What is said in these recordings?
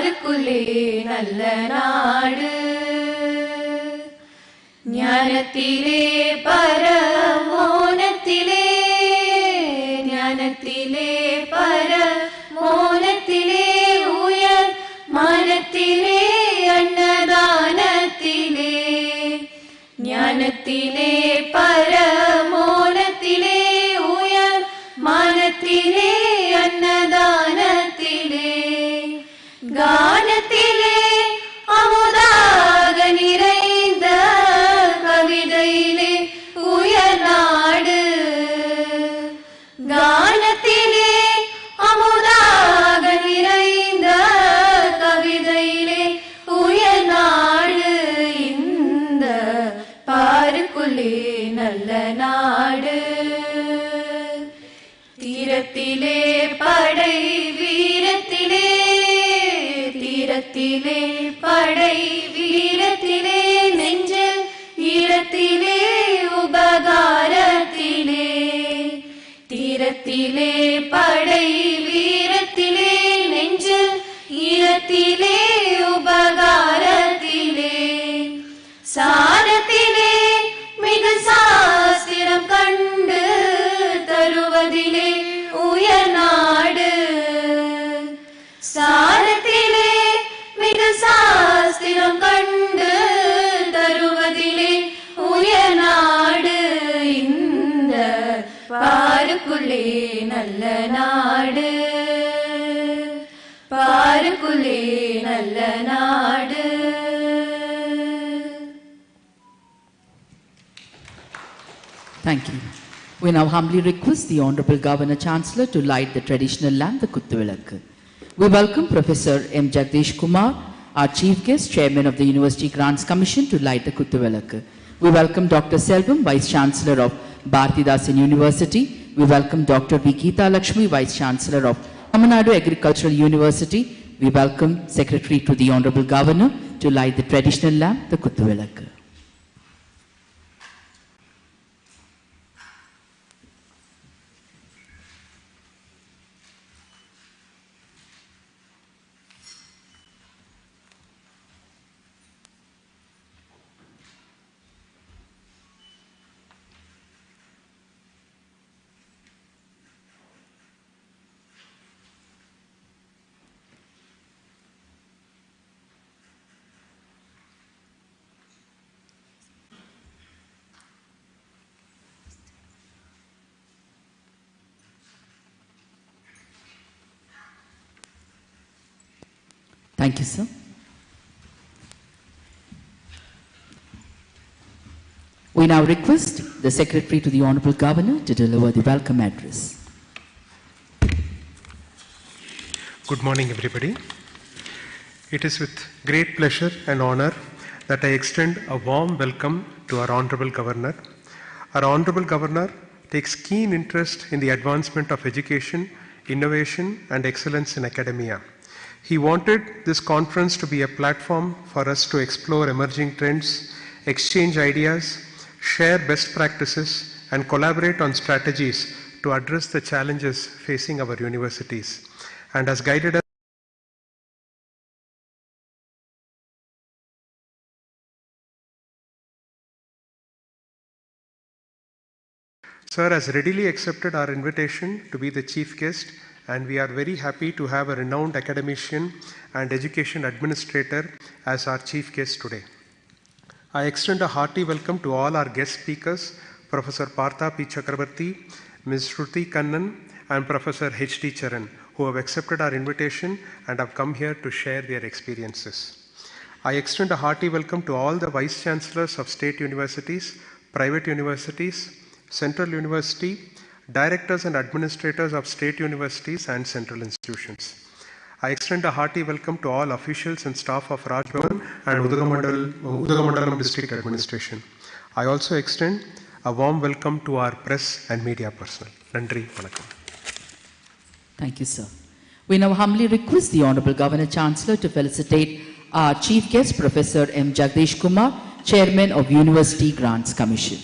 പാർക്കുലേ നല്ല നാട് ജ്ഞാനത്തിലെ പരമോനത്തിലെ ജ്ഞാനത്തിലെ പരമോനത്തിലെ ഉയർ മനത്തിലെ അന്നദാനത്തിലെ ജ്ഞാനത്തിലെ പരമോനത്തിലെ ഉയർ മനത്തിലെ അന്നദാനത്തിലെ ഗാനത്തിലെ അമുദാക நிறைந்த കവിതയിലെ ഉയർനാട് ഗാനത്തിലെ അമുദാക நிறைந்த കവിതയിലെ ഉയർനാട് இந்த പാർക്കുലേ നല്ല നാട് തീരത്തിലെ പടை വീരത്തിലെ തീരത്തിലെ പടை വീരത്തിലെ നെഞ്ചിൽ ഈരത്തിലെ ഉപകാരത്തിലെ തീരത്തിലെ പടை വീരത്തിലെ നെഞ്ചിൽ ഈരത്തിലെ ഉപകാരത്തിലെ സാരത്തിലെ മികസാസ്തിരം കണ്ട് തരുവതിലെ ഉയർനാട് സാരത്തിലെ മികസാസ്തിരം കണ്ട് തരുവതിലെ ഉയർനാട് இந்த പാർക്കുലേ നല്ല നാട് പാർക്കുലേ നല്ല നാട്. Thank you. We now humbly request the Honorable Governor Chancellor to light the traditional lamp, the Kuttuvilakku. We welcome Professor M. Jagdish Kumar, our Chief Guest, Chairman of the University Grants Commission, to light the Kuttuvilakku. We welcome Dr. Selvam, Vice Chancellor of Bharathidasan University. We welcome Dr. V. Geeta Lakshmi, Vice Chancellor of Tamil Nadu Agricultural University. We welcome Secretary to the Honorable Governor to light the traditional lamp, the Kuttuvilakku. Thank you, sir. We now request the Secretary to the Honorable Governor to deliver the welcome address. Good morning, everybody. It is with great pleasure and honor that I extend a warm welcome to our Honorable Governor. Our Honorable Governor takes keen interest in the advancement of education, innovation, and excellence in academia. He wanted this conference to be a platform for us to explore emerging trends, exchange ideas, share best practices, and collaborate on strategies to address the challenges facing our universities, and has guided us. Sir has readily accepted our invitation to be the chief guest, and we are very happy to have a renowned academician and education administrator as our chief guest today. I extend a hearty welcome to all our guest speakers, Professor Partha P. Chakrabarti, Ms. Shruti Kannan, and Professor H.T. Charan, who have accepted our invitation and have come here to share their experiences. I extend a hearty welcome to all the Vice Chancellors of state universities, private universities, Central University, directors and administrators of state universities and central institutions. I extend a hearty welcome to all officials and staff of Raj Bhavan and Udagamandalam District Administration. I also extend a warm welcome to our press and media personnel. Nandri, vanakkam. Thank you, sir. We now humbly request the Honorable Governor Chancellor to felicitate our Chief Guest, Professor M. Jagdish Kumar, Chairman of University Grants Commission.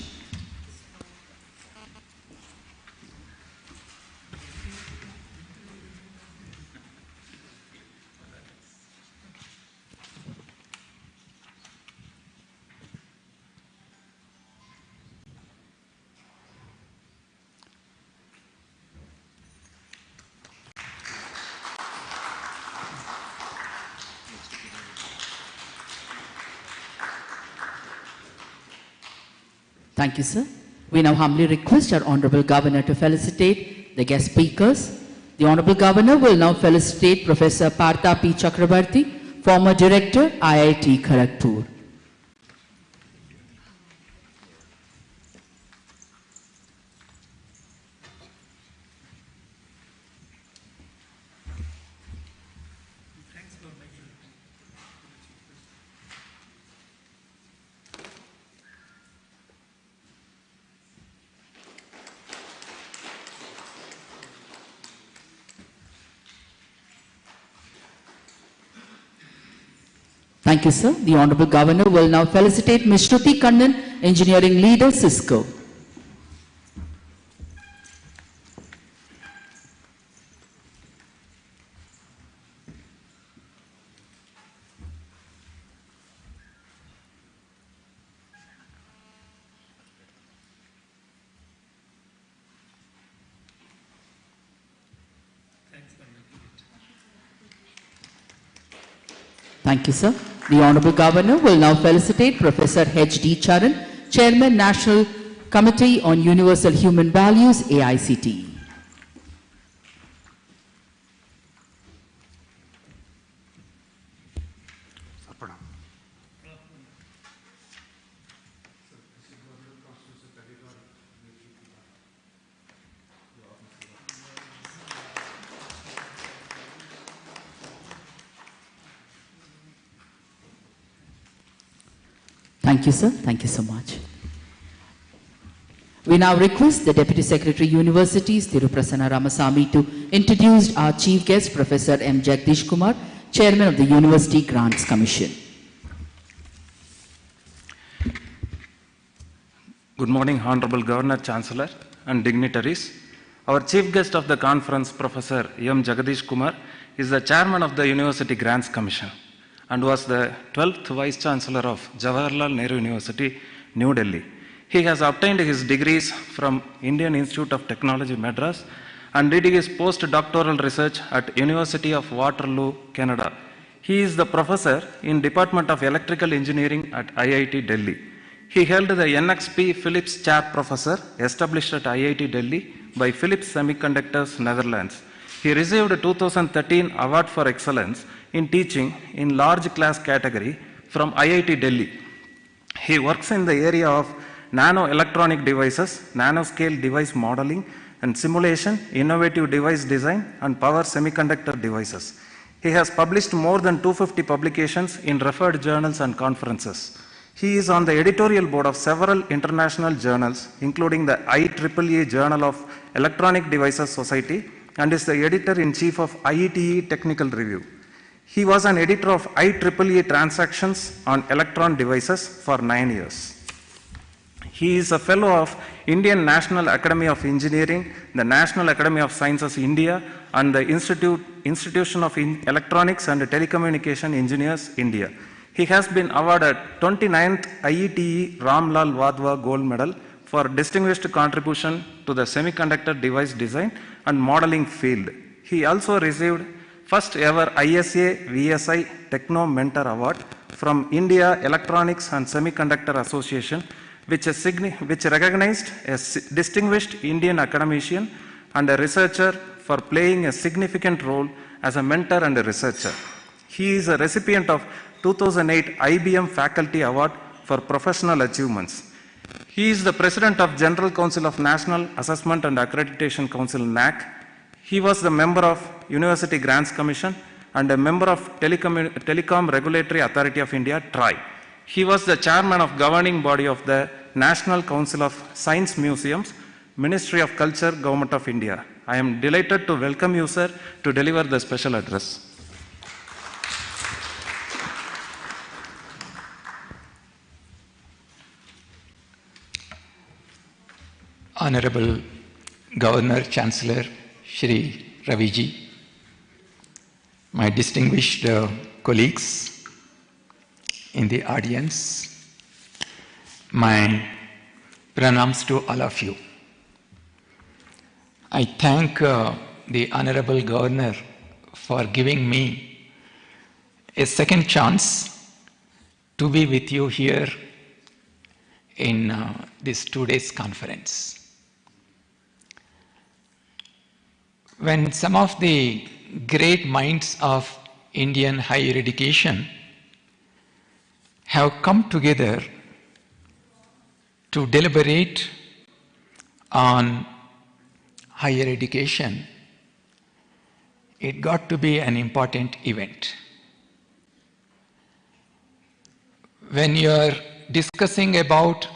Thank you, sir. We now humbly request our Honorable Governor to felicitate the guest speakers. The Honorable Governor will now felicitate Professor Partha P. Chakrabarti, former Director, IIT Kharagpur. Thank you, sir. The Honorable Governor will now felicitate Ms. Shruti Kannan, Engineering Leader, Cisco. Thank you, sir. The Honorable Governor will now felicitate Professor H.D. Charan, Chairman, National Committee on Universal Human Values, AICTE. Thank you, sir. Thank you so much. We now request the Deputy Secretary Universities, Thiruprasanna Ramasamy, to introduce our chief guest, Professor M. Jagdish Kumar, Chairman of the University Grants Commission. Good morning, Honorable Governor, Chancellor, and dignitaries. Our chief guest of the conference, Professor M. Jagdish Kumar, is the Chairman of the University Grants Commission and was the 12th Vice Chancellor of Jawaharlal Nehru University, New Delhi. He has obtained his degrees from Indian Institute of Technology, Madras, and did his postdoctoral research at University of Waterloo, Canada. He is the professor in Department of Electrical Engineering at IIT Delhi. He held the NXP Philips Chair Professor, established at IIT Delhi by Philips Semiconductors, Netherlands. He received a 2013 Award for Excellence in Teaching in Large Class category from IIT Delhi. He works in the area of nano-electronic devices, nanoscale device modeling and simulation, innovative device design, and power semiconductor devices. He has published more than 250 publications in referred journals and conferences. He is on the editorial board of several international journals, including the IEEE Journal of Electronic Devices Society, and is the editor-in-chief of IETE Technical Review. He was an editor of IEEE Transactions on Electron Devices for 9 years. He is a fellow of Indian National Academy of Engineering, the National Academy of Sciences India, and the Institution of Electronics and Telecommunication Engineers, India. He has been awarded 29th IETE Ramlal Wadhwa Gold Medal for distinguished contribution to the semiconductor device design and modeling field. He also received first ever ISA VSI Techno Mentor Award from India Electronics and Semiconductor Association, which recognized a distinguished Indian academician and a researcher for playing a significant role as a mentor and a researcher. He is a recipient of 2008 IBM Faculty Award for Professional Achievements. He is the President of General Council of National Assessment and Accreditation Council, NAC. He was the member of University Grants Commission and a member of Telecom Regulatory Authority of India, TRAI. He was the chairman of governing body of the National Council of Science Museums, Ministry of Culture, Government of India. I am delighted to welcome you, sir, to deliver the special address. Honorable Governor, Chancellor, Shri Raviji, my distinguished colleagues in the audience, my pranams to all of you. I thank the Honorable Governor for giving me a second chance to be with you here in this 2 days conference. When some of the great minds of Indian higher education have come together to deliberate on higher education, it got to be an important event. When you are discussing about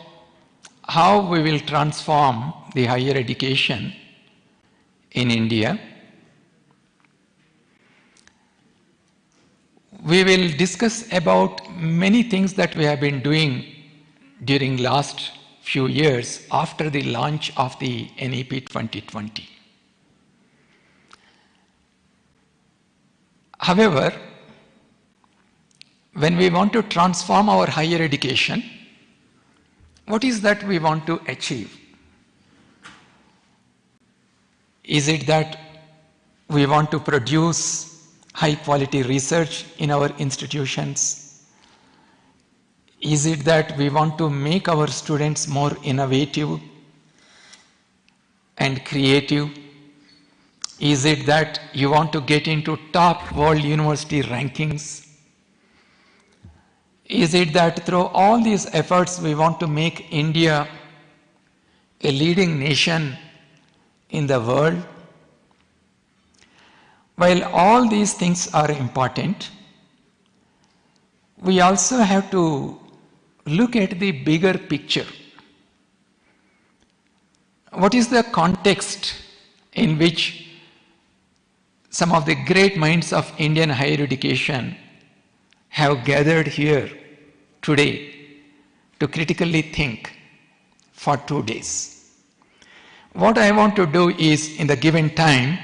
how we will transform the higher education in India, we will discuss about many things that we have been doing during last few years after the launch of the NEP 2020. However, when we want to transform our higher education, what is that we want to achieve? Is it that we want to produce high quality research in our institutions? Is it that we want to make our students more innovative and creative? Is it that you want to get into top world university rankings? Is it that through all these efforts we want to make India a leading nation in the world? While all these things are important, we also have to look at the bigger picture. What is the context in which some of the great minds of Indian higher education have gathered here today to critically think for 2 days? What I want to do is, in the given time,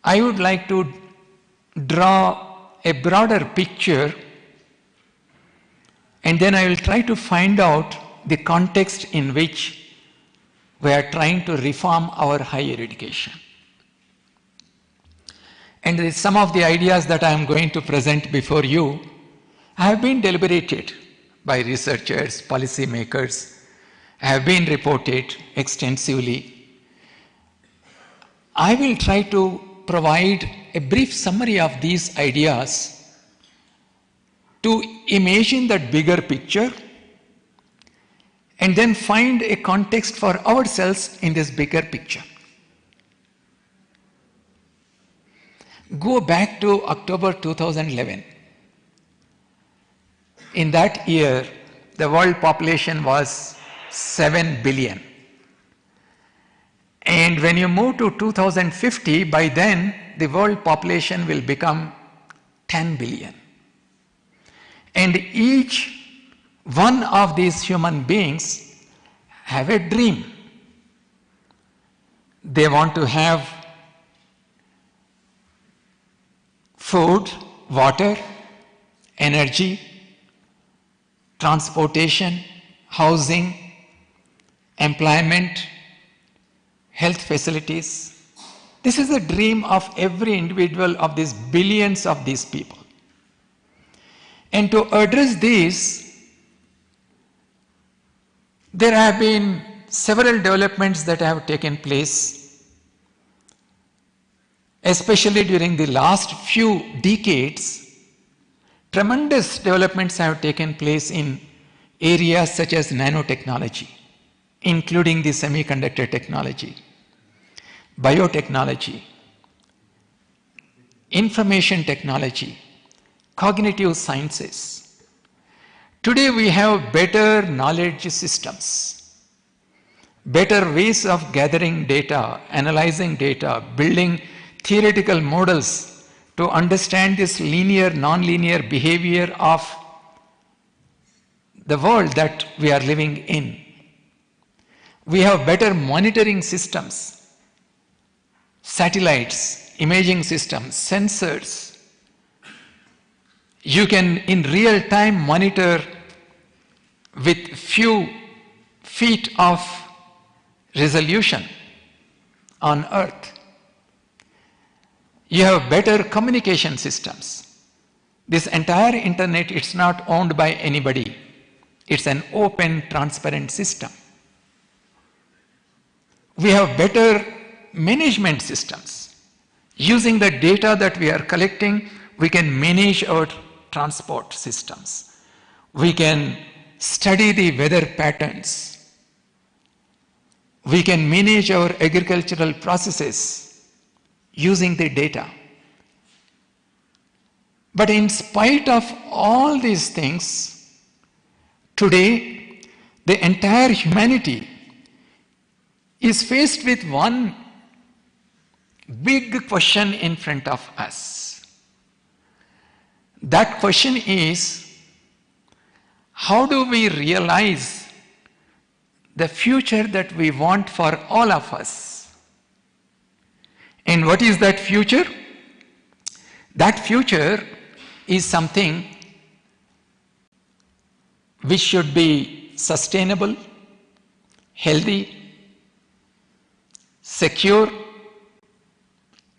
I would like to draw a broader picture, and then I will try to find out the context in which we are trying to reform our higher education. And some of the ideas that I am going to present before you have been deliberated by researchers, policy makers, have been reported extensively. I will try to provide a brief summary of these ideas to imagine that bigger picture and then find a context for ourselves in this bigger picture. Go back to October 2011. In that year, the world population was 7 billion. And when you move to 2050, by then the world population will become 10 billion. And each one of these human beings have a dream. They want to have food, water, energy, transportation, housing, employment, health facilities. This is the dream of every individual of these billions of these people. And to address this, there have been several developments that have taken place, especially during the last few decades. Tremendous developments have taken place in areas such as nanotechnology, including the semiconductor technology, biotechnology, information technology, cognitive sciences. Today we have better knowledge systems, better ways of gathering data, analyzing data, building theoretical models to understand this linear, non-linear behavior of the world that we are living in. We have better monitoring systems, satellites, imaging systems, sensors. You can in real time monitor with few feet of resolution on Earth. You have better communication systems. This entire internet, it's not owned by anybody. It's an open, transparent system. We have better management systems. Using the data that we are collecting, we can manage our transport systems. We can study the weather patterns. We can manage our agricultural processes using the data. But in spite of all these things, today the entire humanity is faced with one big question in front of us. That question is, how do we realize the future that we want for all of us? And what is that future? That future is something which should be sustainable, healthy, secure,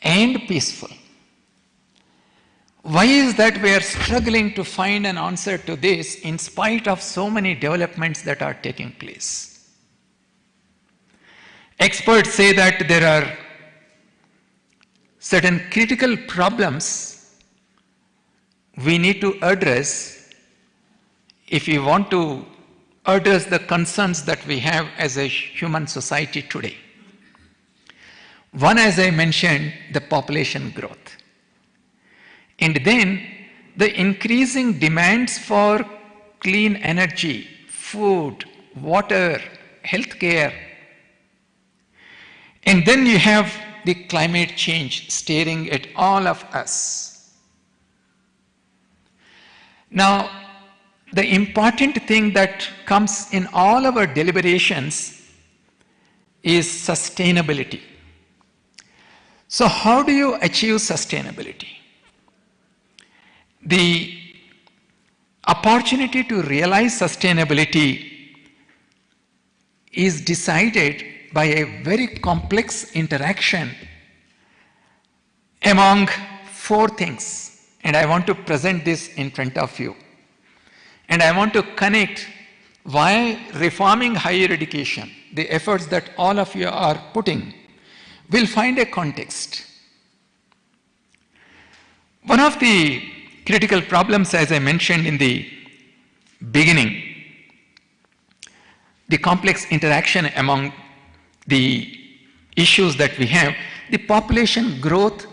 and peaceful. Why is that we are struggling to find an answer to this in spite of so many developments that are taking place? Experts say that there are certain critical problems we need to address if we want to address the concerns that we have as a human society today. One, as I mentioned, the population growth. And then the increasing demands for clean energy, food, water, healthcare. And then you have the climate change staring at all of us. Now, the important thing that comes in all our deliberations is sustainability. So how do you achieve sustainability? The opportunity to realize sustainability is decided by a very complex interaction among four things. And I want to present this in front of you. And I want to connect why reforming higher education, the efforts that all of you are putting, will find a context. One of the critical problems, as I mentioned in the beginning, the complex interaction among the issues that we have, the population growth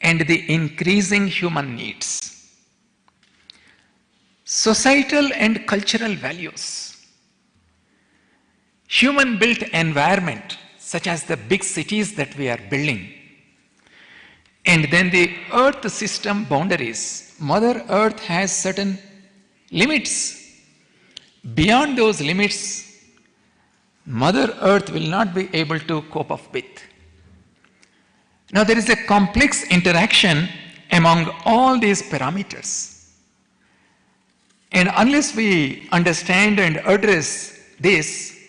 and the increasing human needs. Societal and cultural values. Human-built environment, such as the big cities that we are building. And then the earth system boundaries. Mother Earth has certain limits. Beyond those limits, Mother Earth will not be able to cope up with. Now there is a complex interaction among all these parameters. And unless we understand and address this,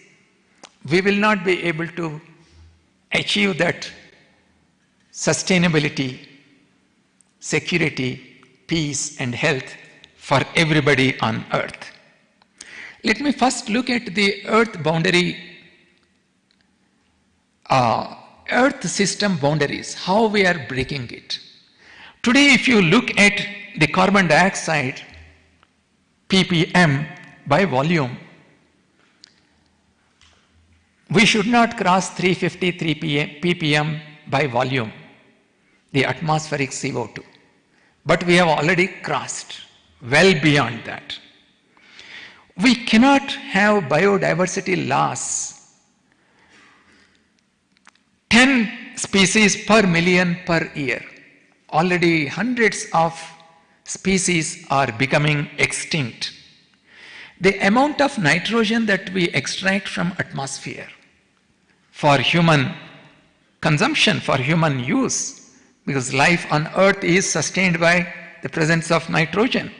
we will not be able to achieve that sustainability, security, peace, and health for everybody on earth. Let me first look at the earth boundary, earth system boundaries, how we are breaking it. Today, if you look at the carbon dioxide, ppm by volume, we should not cross 353 ppm by volume, the atmospheric CO2. But we have already crossed well beyond that. We cannot have biodiversity loss. 10 species per million per year. Already hundreds of species are becoming extinct. The amount of nitrogen that we extract from atmosphere for human consumption, for human use, because life on earth is sustained by the presence of nitrogen.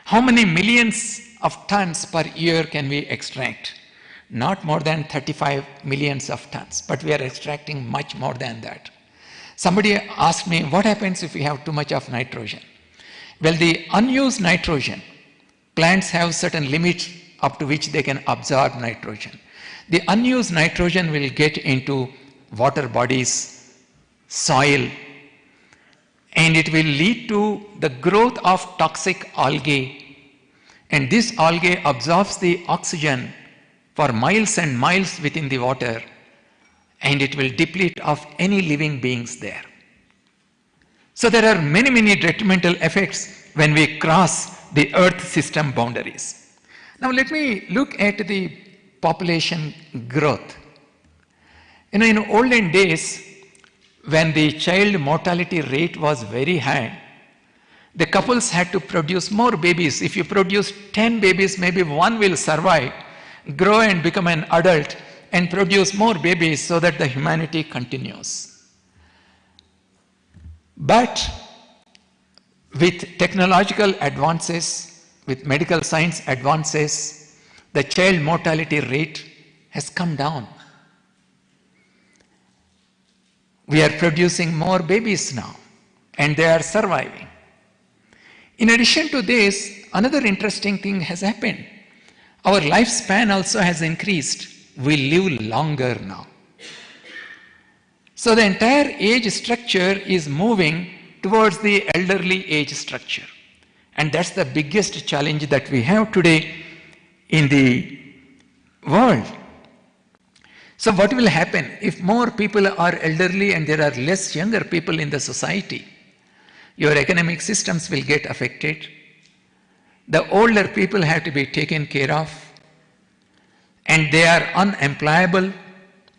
How many millions of tons per year can we extract? Not more than 35 millions of tons, but we are extracting much more than that. Somebody asked me, what happens if we have too much of nitrogen? Well, the unused nitrogen, plants have certain limit up to which they can absorb nitrogen. The unused nitrogen will get into water bodies, soil, and it will lead to the growth of toxic algae. And this algae absorbs the oxygen for miles and miles within the water, and it will deplete of any living beings there. So there are many, many detrimental effects when we cross the earth system boundaries. Now let me look at the population growth. In olden days, when the child mortality rate was very high, the couples had to produce more babies. If you produce 10 babies, maybe one will survive, grow and become an adult, and produce more babies so that the humanity continues. But with technological advances, with medical science advances, the child mortality rate has come down. We are producing more babies now, and they are surviving. In addition to this, another interesting thing has happened. Our lifespan also has increased. We live longer now. So the entire age structure is moving towards the elderly age structure. And that's the biggest challenge that we have today in the world. So what will happen if more people are elderly and there are less younger people in the society? Your economic systems will get affected. The older people have to be taken care of, and they are unemployable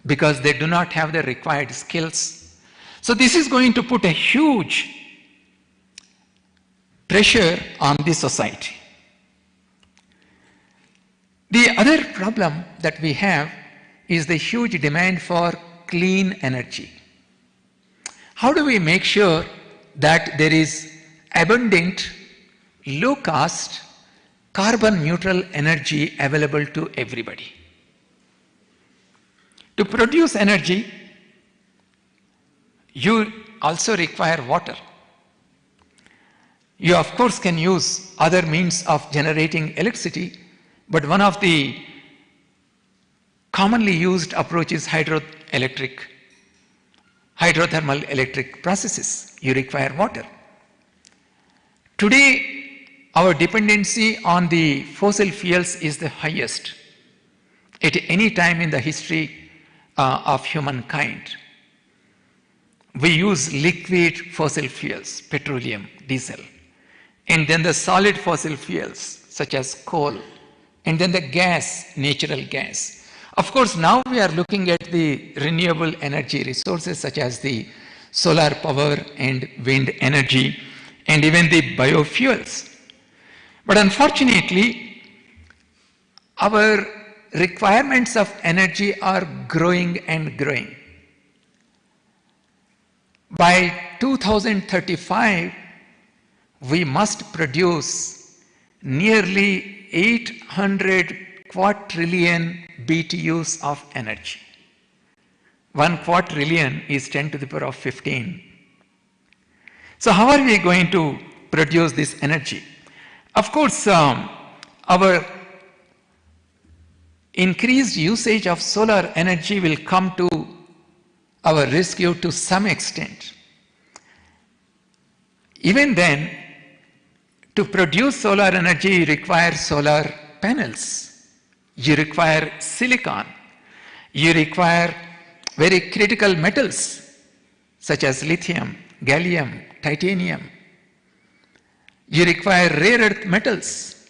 because they do not have the required skills. So this is going to put a huge pressure on the society. The other problem that we have is the huge demand for clean energy. How do we make sure that there is abundant, low-cost, carbon-neutral energy available to everybody? To produce energy, you also require water. You of course can use other means of generating electricity, but one of the commonly used approach is hydrothermal electric processes. You require water. Today, our dependency on the fossil fuels is the highest at any time in the history of humankind. We use liquid fossil fuels, petroleum, diesel, and then the solid fossil fuels such as coal, and then the gas, natural gas. Of course, now we are looking at the renewable energy resources such as the solar power and wind energy, and even the biofuels. But unfortunately, our requirements of energy are growing and growing. By 2035, we must produce nearly 800 quadrillion BTUs of energy. 1 quadrillion is 10 to the power of 15. So how are we going to produce this energy? Of course, our increased usage of solar energy will come to our rescue to some extent. Even then, to produce solar energy, you require solar panels. You require silicon. You require very critical metals such as lithium, gallium, titanium. You require rare earth metals.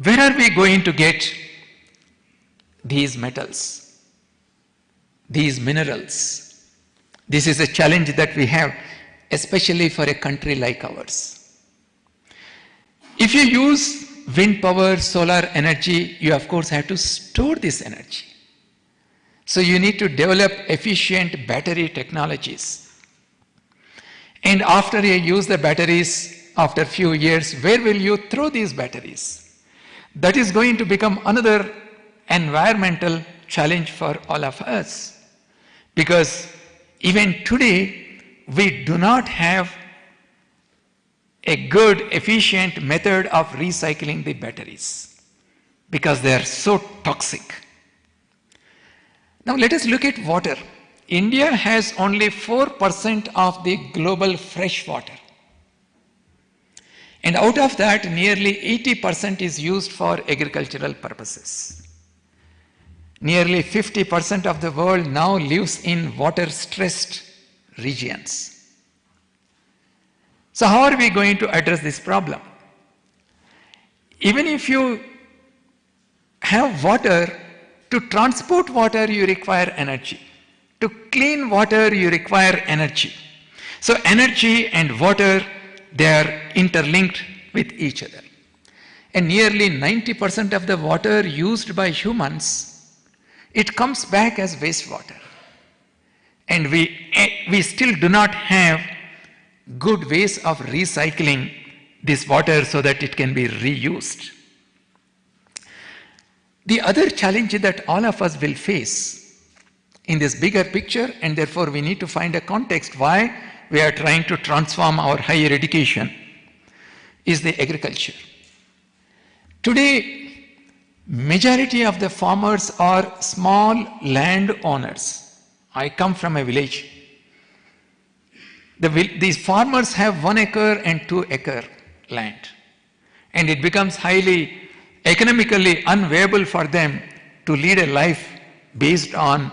Where are we going to get these metals, these minerals? This is a challenge that we have, especially for a country like ours. If you use wind power, solar energy, you of course have to store this energy. So you need to develop efficient battery technologies. And after you use the batteries, after a few years, where will you throw these batteries? That is going to become another environmental challenge for all of us. Because even today, we do not have a good, efficient method of recycling the batteries. because they are so toxic. Now let us look at water. India has only 4% of the global fresh water. And out of that, nearly 80% is used for agricultural purposes. Nearly 50% of the world now lives in water-stressed regions. So how are we going to address this problem? Even if you have water, to transport water you require energy. To clean water you require energy. So energy and water, they are interlinked with each other. And nearly 90% of the water used by humans, it comes back as wastewater. And we still do not have good ways of recycling this water so that it can be reused. The other challenge that all of us will face in this bigger picture, and therefore we need to find a context why we are trying to transform our higher education, is the agriculture. Today, majority of the farmers are small landowners. I come from a village. These farmers have 1 acre and 2 acre land, and it becomes highly economically unviable for them to lead a life based on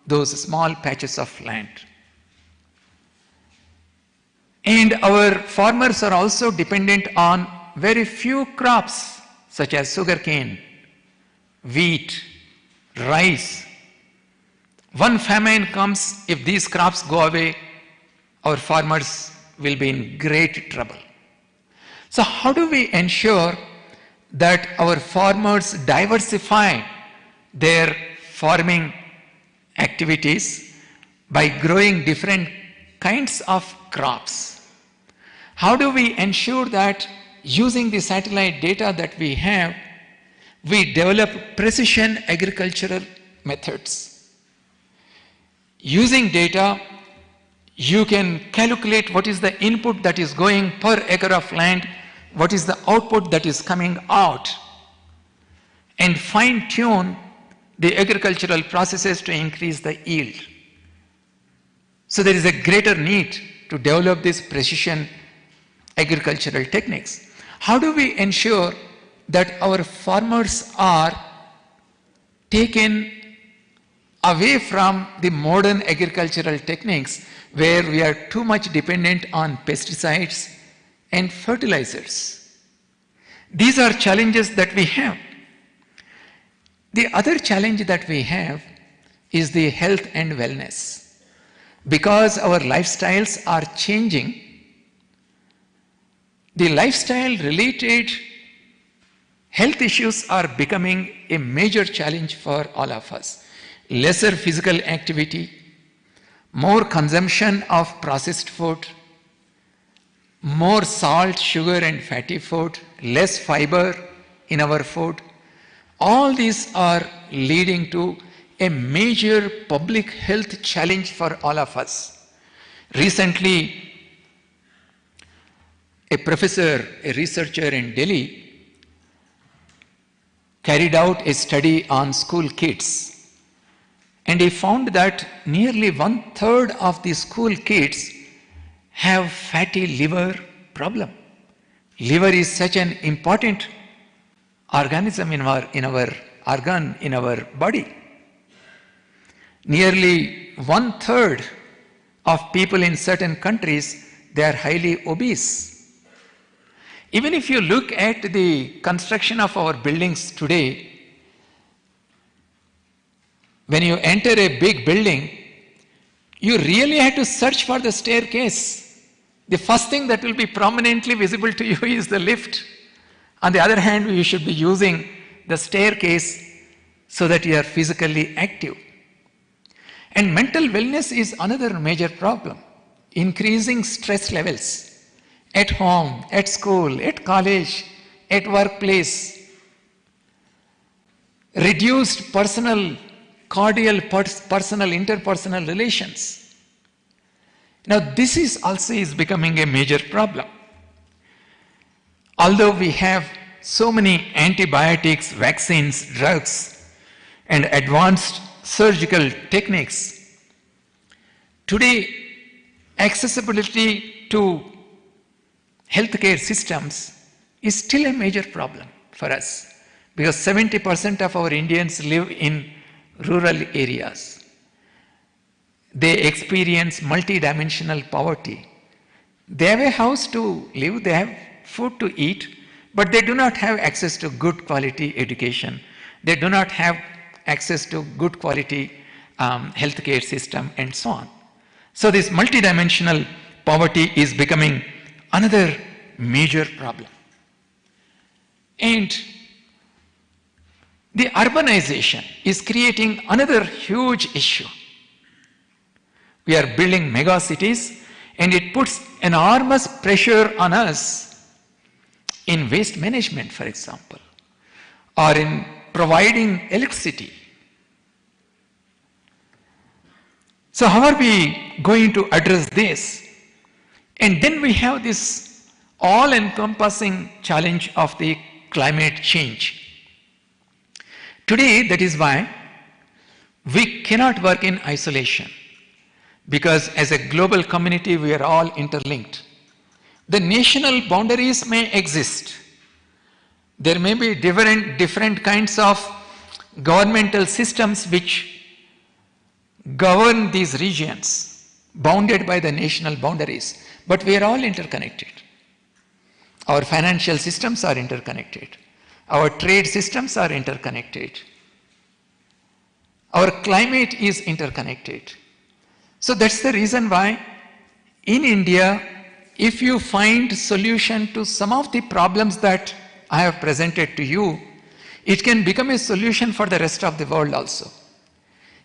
those small patches of land. And our farmers are also dependent on very few crops such as sugarcane, wheat, rice. One famine comes, if these crops go away, our farmers will be in great trouble. So how do we ensure that our farmers diversify their farming activities by growing different kinds of crops? How do we ensure that using the satellite data that we have, we develop precision agricultural methods? Using data, you can calculate what is the input that is going per acre of land, what is the output that is coming out, and fine-tune the agricultural processes to increase the yield. So there is a greater need to develop these precision agricultural techniques. How do we ensure that our farmers are taken away from the modern agricultural techniques where we are too much dependent on pesticides and fertilizers? These are challenges that we have. The other challenge that we have is the health and wellness. Because our lifestyles are changing, the lifestyle related health issues are becoming a major challenge for all of us. Lesser physical activity, more consumption of processed food, more salt, sugar and fatty food, less fiber in our food. All these are leading to a major public health challenge for all of us. Recently, a professor, a researcher in Delhi carried out a study on school kids, and he found that nearly 1/3 of the school kids have fatty liver problem. Liver is such an important organism in our body. Nearly 1/3 of people in certain countries, they are highly obese. Even if you look at the construction of our buildings today, when you enter a big building, you really have to search for the staircase. The first thing that will be prominently visible to you is the lift. On the other hand, you should be using the staircase so that you are physically active. And mental wellness is another major problem. Increasing stress levels at home, at school, at college, at workplace. Reduced cordial interpersonal relations. Now this is also becoming a major problem. Although we have so many antibiotics, vaccines, drugs, and advanced surgical techniques. Today, accessibility to healthcare systems is still a major problem for us because 70% of our Indians live in rural areas. They experience multidimensional poverty. They have a house to live, they have food to eat, but they do not have access to good quality education. They do not have access to good quality healthcare system and so on. So this multidimensional poverty is becoming another major problem. And the urbanization is creating another huge issue. We are building mega cities and it puts enormous pressure on us in waste management, for example, or in providing electricity. So how are we going to address this? And then we have this all-encompassing challenge of the climate change. Today, that is why we cannot work in isolation, because as a global community, we are all interlinked. The national boundaries may exist. There may be different kinds of governmental systems which govern these regions, bounded by the national boundaries, but we are all interconnected. Our financial systems are interconnected. Our trade systems are interconnected. Our climate is interconnected. So that's the reason why in India, if you find solution to some of the problems that I have presented to you, it can become a solution for the rest of the world also.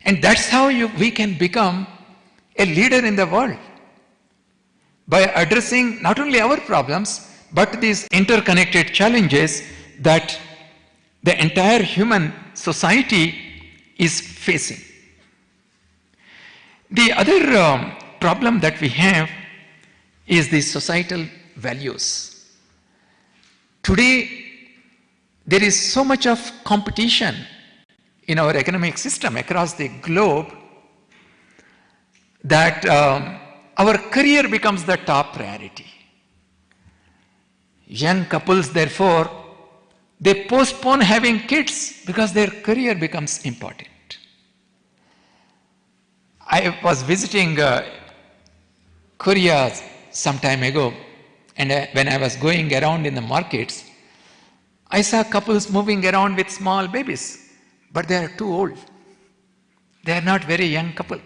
And that's how we can become a leader in the world, by addressing not only our problems, but these interconnected challenges that the entire human society is facing. The other problem that we have is the societal values. Today, there is so much of competition in our economic system across the globe that our career becomes the top priority. Young couples, therefore, they postpone having kids because their career becomes important. I was visiting Korea some time ago, and when I was going around in the markets, I saw couples moving around with small babies, but they are too old. They are not very young couple.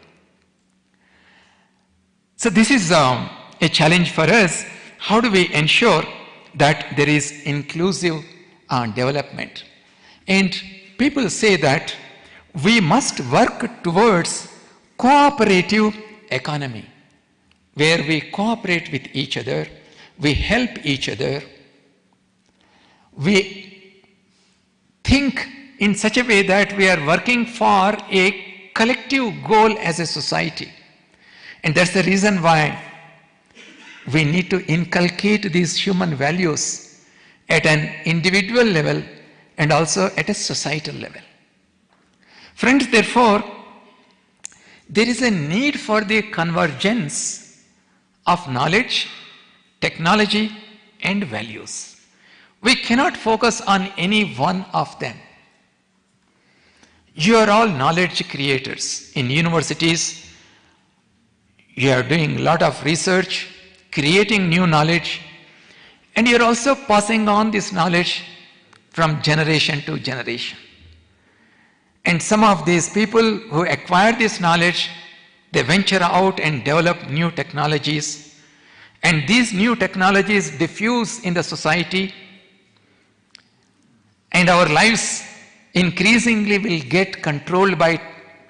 So this is a challenge for us. How do we ensure that there is inclusive development? And people say that we must work towards cooperative economy, where we cooperate with each other, we help each other, we think in such a way that we are working for a collective goal as a society. And that's the reason why we need to inculcate these human values at an individual level and also at a societal level. Friends, therefore, there is a need for the convergence of knowledge, technology, and values. We cannot focus on any one of them. You are all knowledge creators. In universities, you are doing a lot of research, creating new knowledge, and you are also passing on this knowledge from generation to generation. And some of these people who acquire this knowledge, they venture out and develop new technologies. And these new technologies diffuse in the society, and our lives increasingly will get controlled by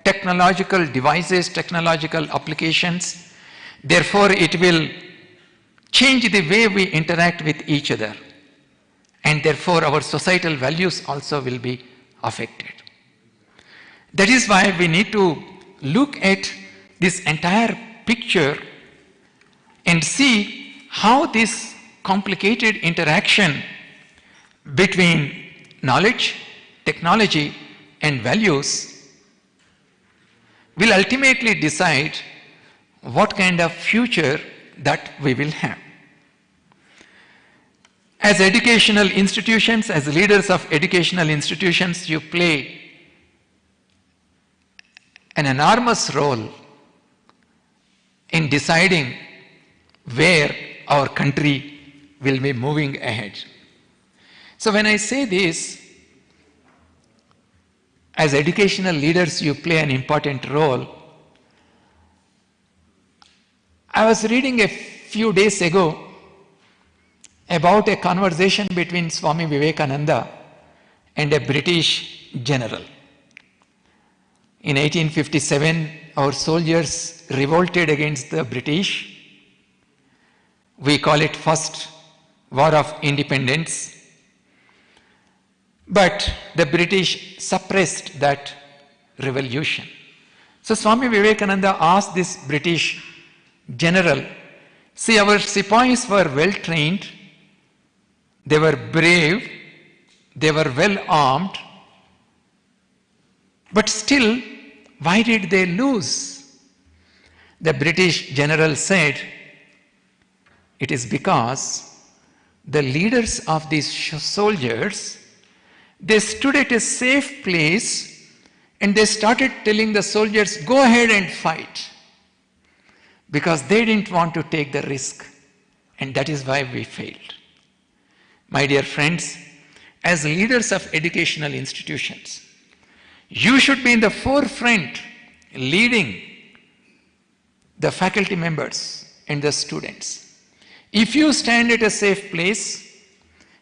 technological devices, technological applications. Therefore, it will change the way we interact with each other. And therefore, our societal values also will be affected. That is why we need to look at this entire picture and see how this complicated interaction between knowledge, technology, and values will ultimately decide what kind of future that we will have. As educational institutions, as leaders of educational institutions, you play an enormous role in deciding where our country will be moving ahead. So when I say this, as educational leaders, you play an important role. I was reading a few days ago about a conversation between Swami Vivekananda and a British general. In 1857, our soldiers revolted against the British. We call it First War of Independence. But the British suppressed that revolution. So Swami Vivekananda asked this British general, see, our Sepoys were well trained, they were brave, they were well armed, but still, why did they lose? The British general said, it is because the leaders of these soldiers, they stood at a safe place and they started telling the soldiers, go ahead and fight. Because they didn't want to take the risk. And that is why we failed. My dear friends, as leaders of educational institutions, you should be in the forefront leading the faculty members and the students. If you stand at a safe place,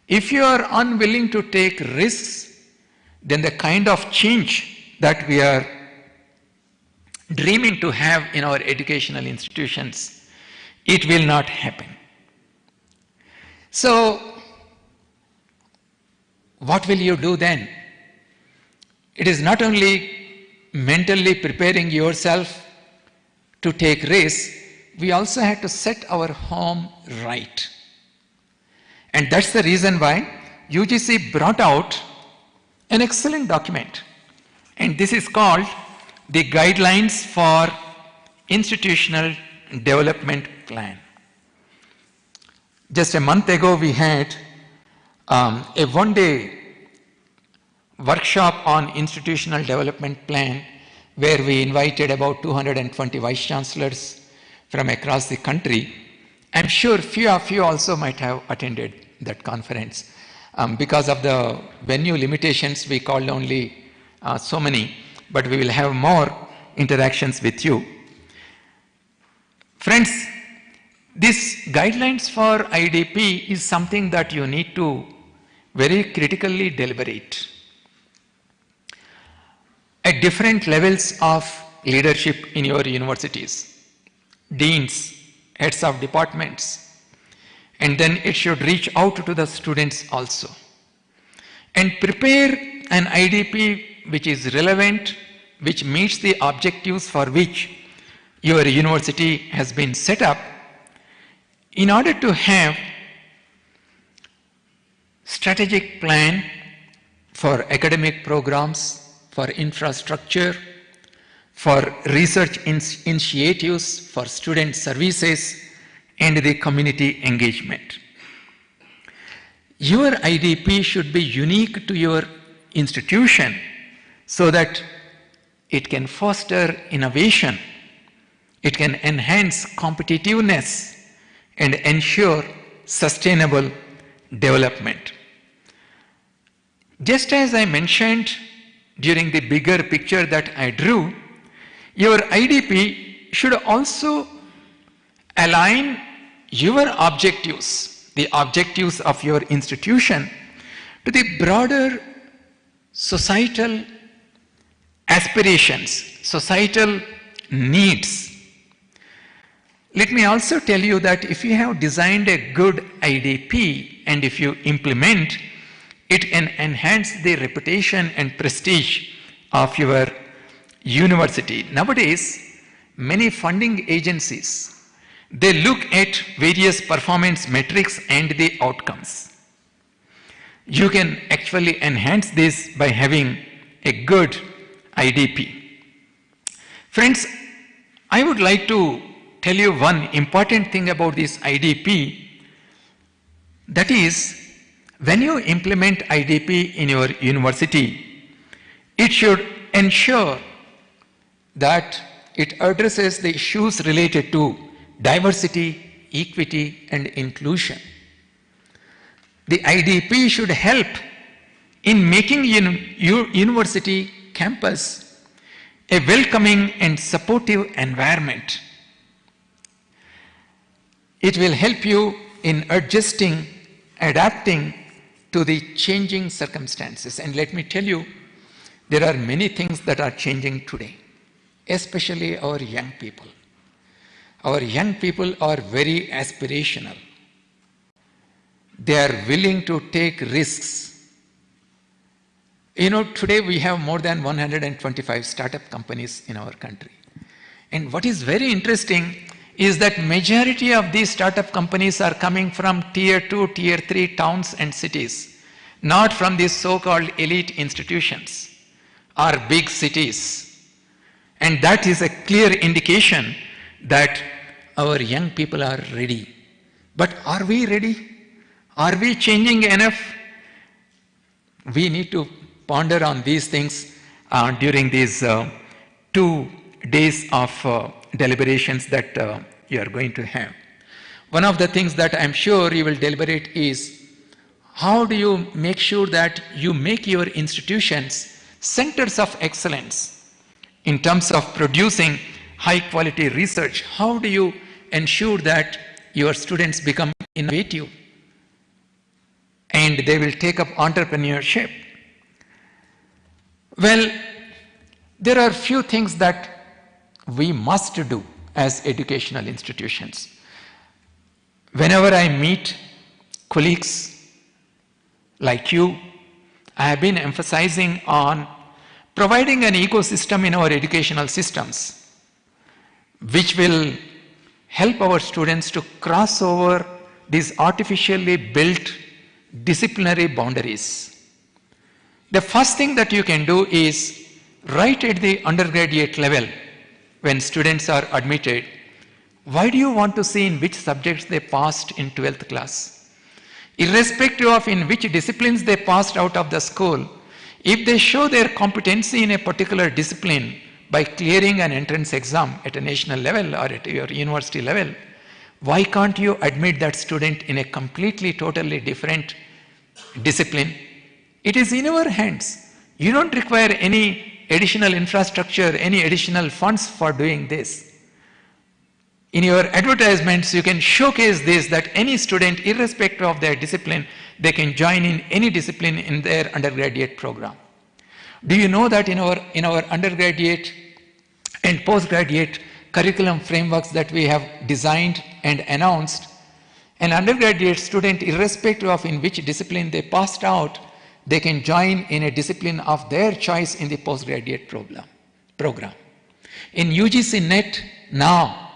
if you are unwilling to take risks, then the kind of change that we are dreaming to have in our educational institutions, it will not happen. So, what will you do then? It is not only mentally preparing yourself to take risks, we also have to set our home right. And that's the reason why UGC brought out an excellent document. And this is called the Guidelines for Institutional Development Plan. Just a month ago, we had a one-day workshop on institutional development plan where we invited about 220 vice chancellors from across the country. I'm sure few of you also might have attended that conference. Because of the venue limitations, we called only so many, but we will have more interactions with you. Friends, this guidelines for IDP is something that you need to very critically deliberate. At different levels of leadership in your universities, deans, heads of departments, and then it should reach out to the students also. And prepare an IDP which is relevant, which meets the objectives for which your university has been set up, in order to have strategic plan for academic programs, for infrastructure, for research initiatives, for student services, and the community engagement. Your IDP should be unique to your institution so that it can foster innovation, it can enhance competitiveness, and ensure sustainable development. Just as I mentioned during the bigger picture that I drew, your IDP should also align your objectives, the objectives of your institution, to the broader societal aspirations, societal needs. Let me also tell you that if you have designed a good IDP and if you implement, it can enhance the reputation and prestige of your university. Nowadays, many funding agencies, they look at various performance metrics and the outcomes. you can actually enhance this by having a good IDP. Friends, I would like to tell you one important thing about this IDP. That is, when you implement IDP in your university, it should ensure that it addresses the issues related to diversity, equity, and inclusion. The IDP should help in making your university campus a welcoming and supportive environment. It will help you in adjusting, adapting to the changing circumstances. And let me tell you, there are many things that are changing today, especially our young people. Our young people are very aspirational. They are willing to take risks. You know, today we have more than 125 startup companies in our country. And what is very interesting is that majority of these startup companies are coming from tier 2, tier 3 towns and cities, not from these so-called elite institutions or big cities. And that is a clear indication that our young people are ready. But are we ready? Are we changing enough? We need to ponder on these things during these 2 days of deliberations that you are going to have. One of the things that I'm sure you will deliberate is, how do you make sure that you make your institutions centers of excellence in terms of producing high quality research? How do you ensure that your students become innovative and they will take up entrepreneurship? Well, there are few things that we must do as educational institutions. Whenever I meet colleagues like you, I have been emphasizing on providing an ecosystem in our educational systems which will help our students to cross over these artificially built disciplinary boundaries. The first thing that you can do is, right at the undergraduate level, when students are admitted, why do you want to see in which subjects they passed in 12th class? Irrespective of in which disciplines they passed out of the school, if they show their competency in a particular discipline by clearing an entrance exam at a national level or at your university level, why can't you admit that student in a completely, totally different discipline? It is in our hands. You don't require any additional infrastructure, any additional funds for doing this. In your advertisements, you can showcase this, that any student, irrespective of their discipline, they can join in any discipline in their undergraduate program. Do you know that in our undergraduate and postgraduate curriculum frameworks that we have designed and announced, an undergraduate student, irrespective of in which discipline they passed out, they can join in a discipline of their choice in the postgraduate program. In UGC NET now,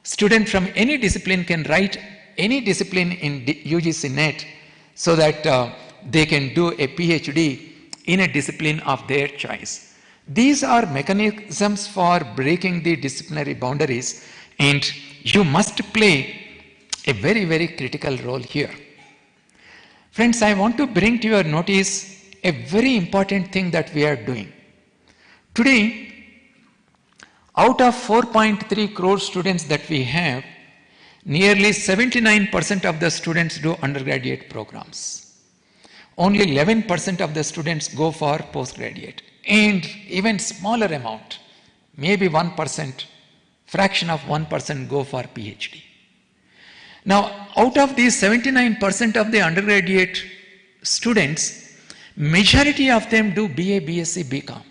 student from any discipline can write any discipline in UGC NET so that they can do a PhD in a discipline of their choice. These are mechanisms for breaking the disciplinary boundaries, and you must play a very, very critical role here. Friends, I want to bring to your notice a very important thing that we are doing. Today, out of 4.3 crore students that we have, nearly 79% of the students do undergraduate programs. Only 11% of the students go for postgraduate, and even smaller amount, maybe 1%, fraction of 1% go for PhD. Now, out of these 79% of the undergraduate students, majority of them do BA, BSc, BCom.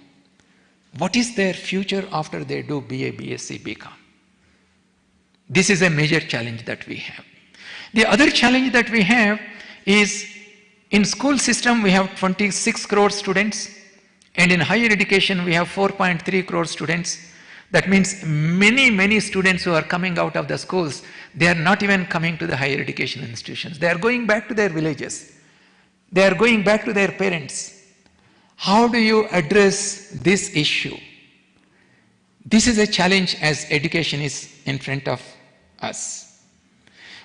What is their future after they do BA, BSc, BCom? This is a major challenge that we have. The other challenge that we have is, in school system we have 26 crore students, and in higher education we have 4.3 crore students. That means many students who are coming out of the schools, they are not even coming to the higher education institutions. They are going back to their villages. They are going back to their parents. How do you address this issue? This is a challenge as education is in front of us.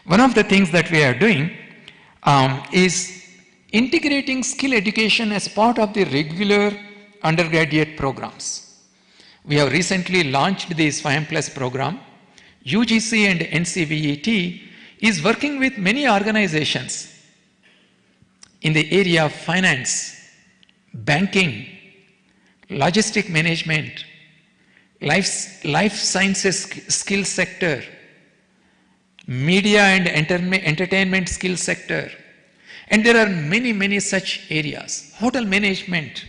One of the things that we are doing is integrating skill education as part of the regular undergraduate programs. We have recently launched this 5M+ program. UGC and NCVET is working with many organizations in the area of finance, banking, logistic management, life sciences skill sector, media and entertainment skill sector. And there are many, many such areas. Hotel management,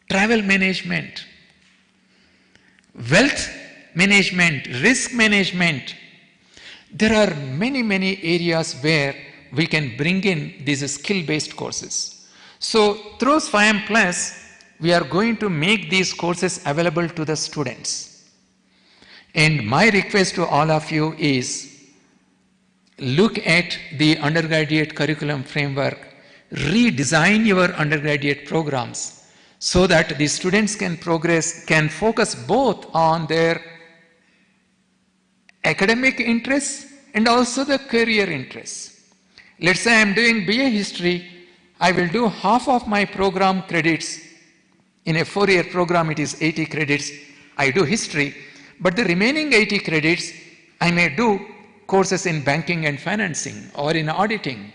travel management, wealth management, risk management. There are many, many areas where we can bring in these skill-based courses. So through 5M+, we are going to make these courses available to the students. And my request to all of you is, look at the undergraduate curriculum framework, redesign your undergraduate programs so that the students can focus both on their academic interests and also the career interests. Let's say I am doing BA History, I will do half of my program credits. In a 4-year program, it is 80 credits. I do history, but the remaining 80 credits, I may do courses in banking and financing, or in auditing,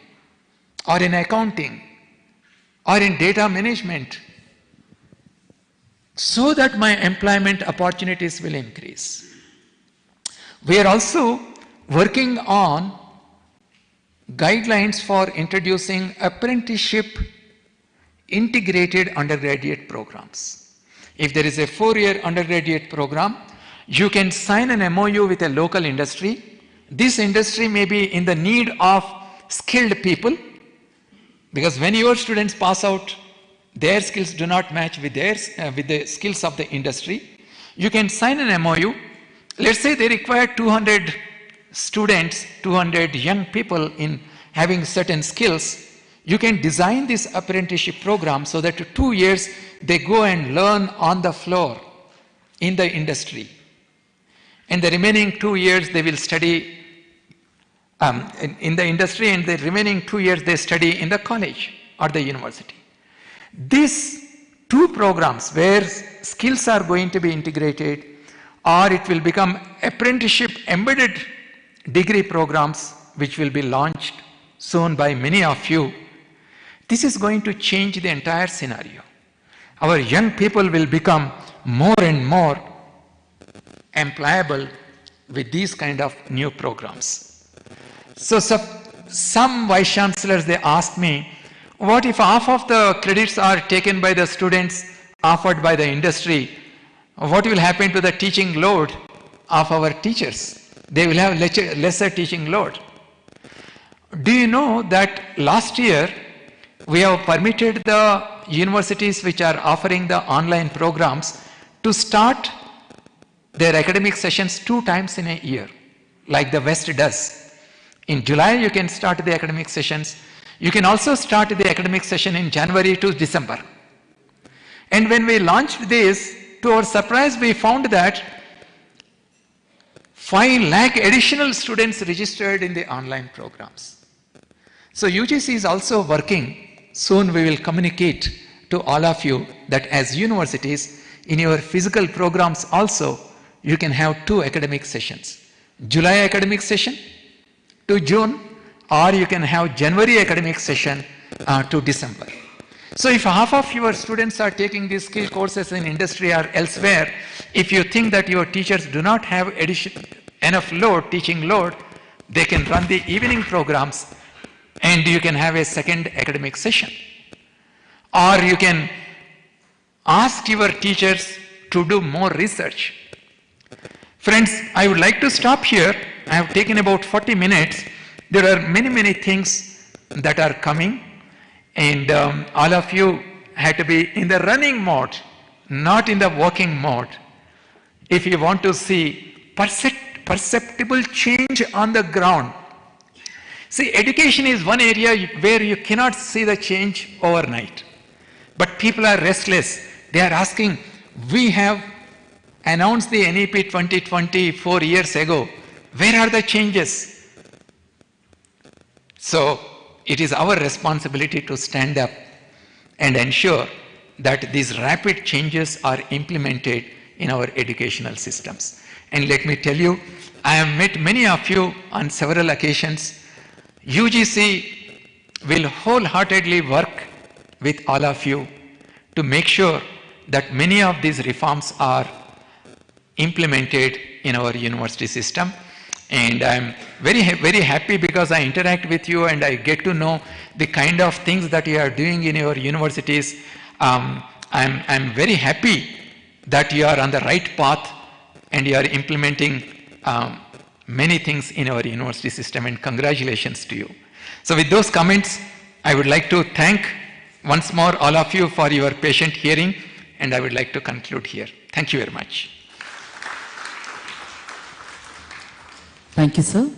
or in accounting, or in data management, so that my employment opportunities will increase. We are also working on guidelines for introducing apprenticeship integrated undergraduate programs. If there is a 4-year undergraduate program, you can sign an MOU with a local industry. This industry may be in the need of skilled people, because when your students pass out, their skills do not match with the skills of the industry. You can sign an MOU. Let's say they require 200 students, 200 young people in having certain skills. You can design this apprenticeship program so that 2 years they go and learn on the floor in the industry. And the remaining 2 years they will study in the industry, and the remaining 2 years they study in the college or the university. These 2 programs where skills are going to be integrated, or it will become apprenticeship embedded degree programs, which will be launched soon by many of you. This is going to change the entire scenario. Our young people will become more and more employable with these kind of new programs. So some vice chancellors, they asked me, what if half of the credits are taken by the students offered by the industry? What will happen to the teaching load of our teachers? They will have lesser teaching load. Do you know that last year we have permitted the universities which are offering the online programs to start their academic sessions 2 times in a year, like the West does. In July you can start the academic sessions. You can also start the academic session in January to December. And when we launched this, to our surprise, we found that 5 lakh additional students registered in the online programs. So UGC is also working. Soon we will communicate to all of you that as universities, in your physical programs also, you can have 2 academic sessions. July academic session to June, or you can have January academic session to December. So if half of your students are taking these skill courses in industry or elsewhere, if you think that your teachers do not have enough load, teaching load, they can run the evening programs and you can have a second academic session. Or you can ask your teachers to do more research. Friends, I would like to stop here. I have taken about 40 minutes. There are many, many things that are coming, and all of you have to be in the running mode, not in the walking mode. If you want to see perceptible change on the ground, See, education is one area where you cannot see the change overnight. But people are restless. They are asking, we have announced the NEP 2020 4 years ago. Where are the changes? So, it is our responsibility to stand up and ensure that these rapid changes are implemented in our educational systems. And let me tell you, I have met many of you on several occasions. UGC will wholeheartedly work with all of you to make sure that many of these reforms are implemented in our university system. And I'm very happy because I interact with you and I get to know the kind of things that you are doing in your universities. I'm very happy that you are on the right path and you are implementing many things in our university system, and congratulations to you. So with those comments, I would like to thank once more all of you for your patient hearing, and I would like to conclude here. Thank you very much. Thank you, sir.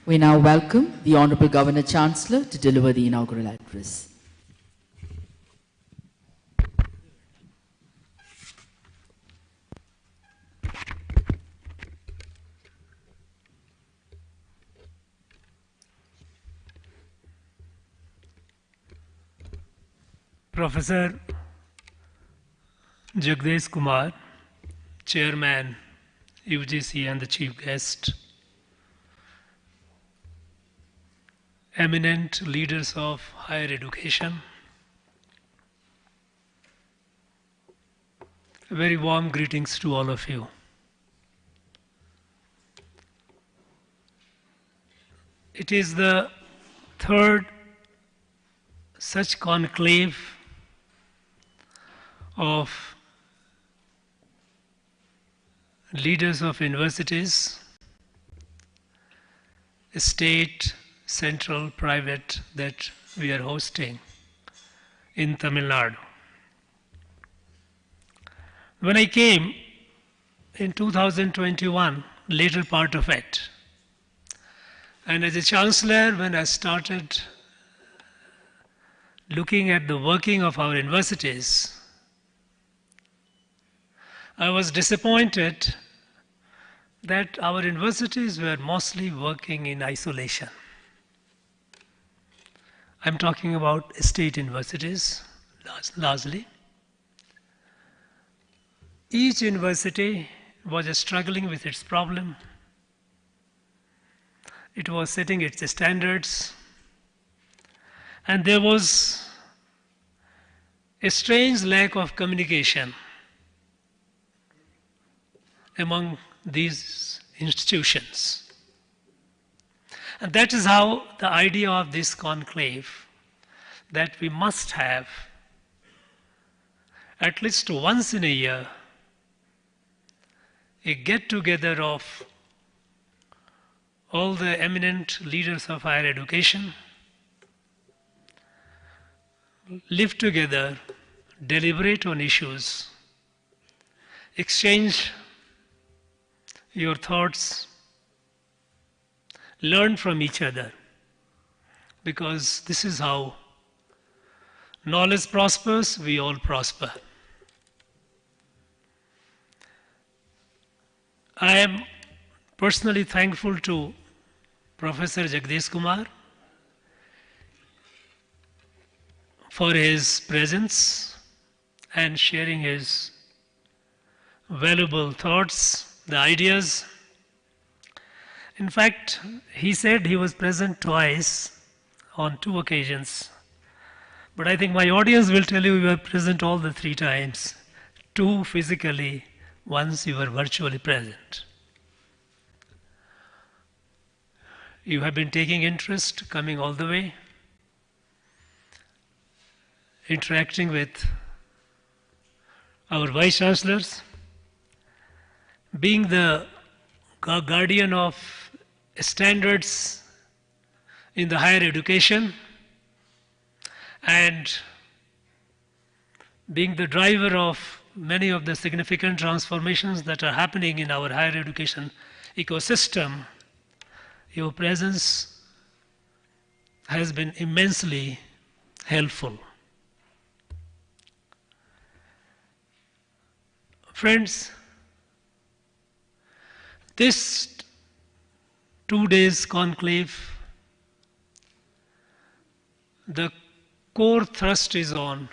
We now welcome the Honorable Governor Chancellor to deliver the inaugural address. Professor Jagdish Kumar, Chairman, UGC and the Chief Guest, eminent leaders of higher education, very warm greetings to all of you. It is the third such conclave of leaders of universities, state, central, private, that we are hosting in Tamil Nadu. When I came in 2021, later part of it, and as a chancellor, when I started looking at the working of our universities, I was disappointed that our universities were mostly working in isolation. I'm talking about state universities, largely. Each university was struggling with its problem. It was setting its standards. And there was a strange lack of communication among these institutions. And that is how the idea of this conclave, that we must have at least once in a year a get-together of all the eminent leaders of higher education, live together, deliberate on issues, exchange your thoughts, learn from each other, because this is how knowledge prospers, we all prosper. I am personally thankful to Professor Jagdish Kumar for his presence and sharing his valuable thoughts, the ideas. In fact, he said he was present twice on 2 occasions. But I think my audience will tell you you were present all the 3 times. 2 physically, once you were virtually present. You have been taking interest, coming all the way, interacting with our Vice Chancellors, being the guardian of standards in the higher education, and being the driver of many of the significant transformations that are happening in our higher education ecosystem. Your presence has been immensely helpful. Friends, this 2 days conclave, the core thrust is on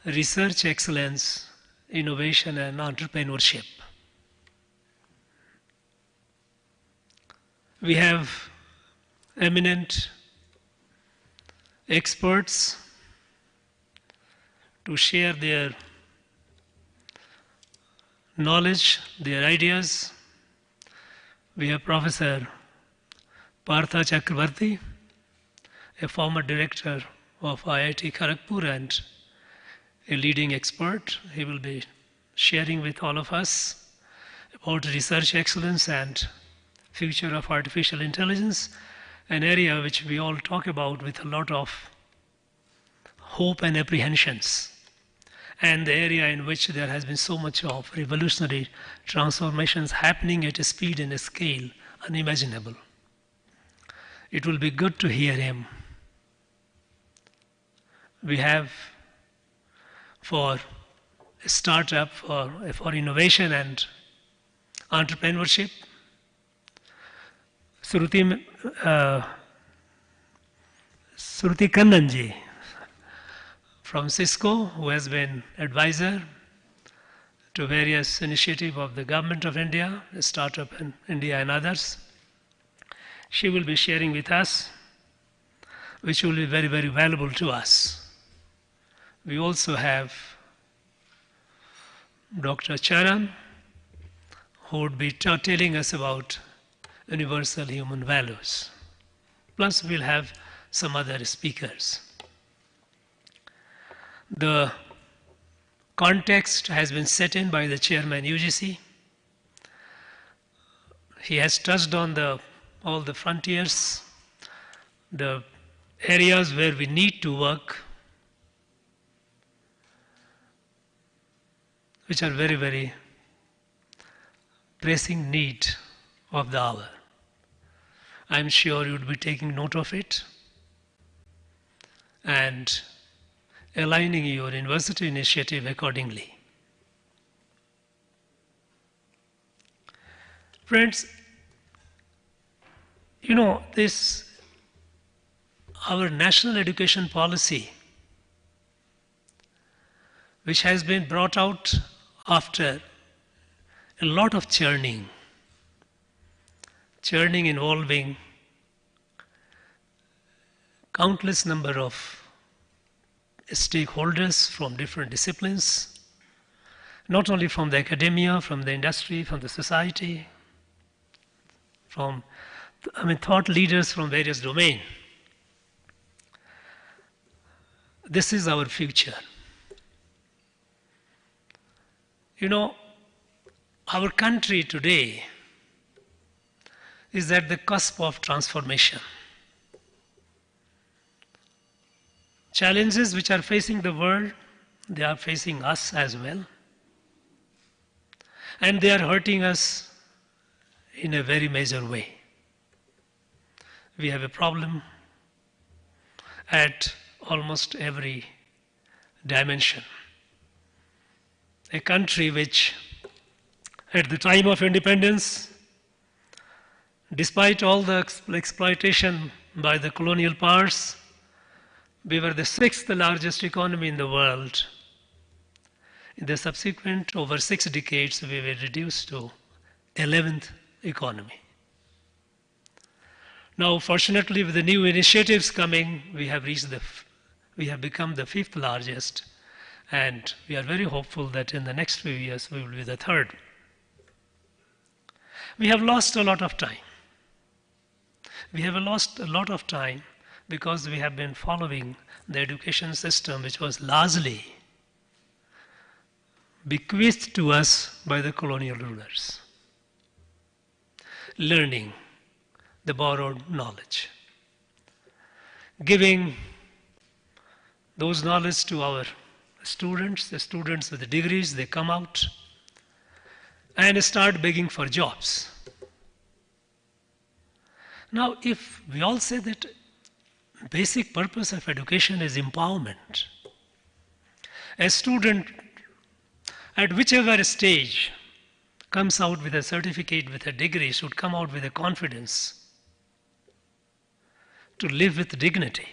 research excellence, innovation and entrepreneurship. We have eminent experts to share their knowledge, their ideas. We have Professor Partha Chakravarti, a former director of IIT Kharagpur and a leading expert. He will be sharing with all of us about research excellence and future of artificial intelligence, an area which we all talk about with a lot of hope and apprehensions, and the area in which there has been so much of revolutionary transformations happening at a speed and a scale unimaginable. It will be good to hear him. We have for a startup, for innovation and entrepreneurship, Shruti Kannanji from Cisco, who has been advisor to various initiatives of the government of India, a startup in India and others. She will be sharing with us, which will be very, very valuable to us. We also have Dr. Charan, who would be telling us about universal human values. Plus, we'll have some other speakers. The context has been set in by the chairman UGC. He has touched on all the frontiers, the areas where we need to work, which are very, very pressing need of the hour. I'm sure you would be taking note of it and aligning your university initiative accordingly. Friends, you know, our national education policy, which has been brought out after a lot of churning involving countless number of stakeholders from different disciplines, not only from the academia, from the industry, from the society, from thought leaders from various domains. This is our future. You know, our country today is at the cusp of transformation. Challenges which are facing the world, they are facing us as well. And they are hurting us in a very major way. We have a problem at almost every dimension. A country which, at the time of independence, despite all the exploitation by the colonial powers, we were the 6th largest economy in the world. In the subsequent over 6 decades, we were reduced to 11th economy. Now, fortunately, with the new initiatives coming, we have become the 5th largest, and we are very hopeful that in the next few years we will be the 3rd. We have lost a lot of time. We have lost a lot of time because we have been following the education system which was largely bequeathed to us by the colonial rulers. Learning the borrowed knowledge. Giving those knowledge to our students, the students with the degrees, they come out and start begging for jobs. Now, if we all say that basic purpose of education is empowerment, a student at whichever stage comes out with a certificate, with a degree, should come out with a confidence to live with dignity.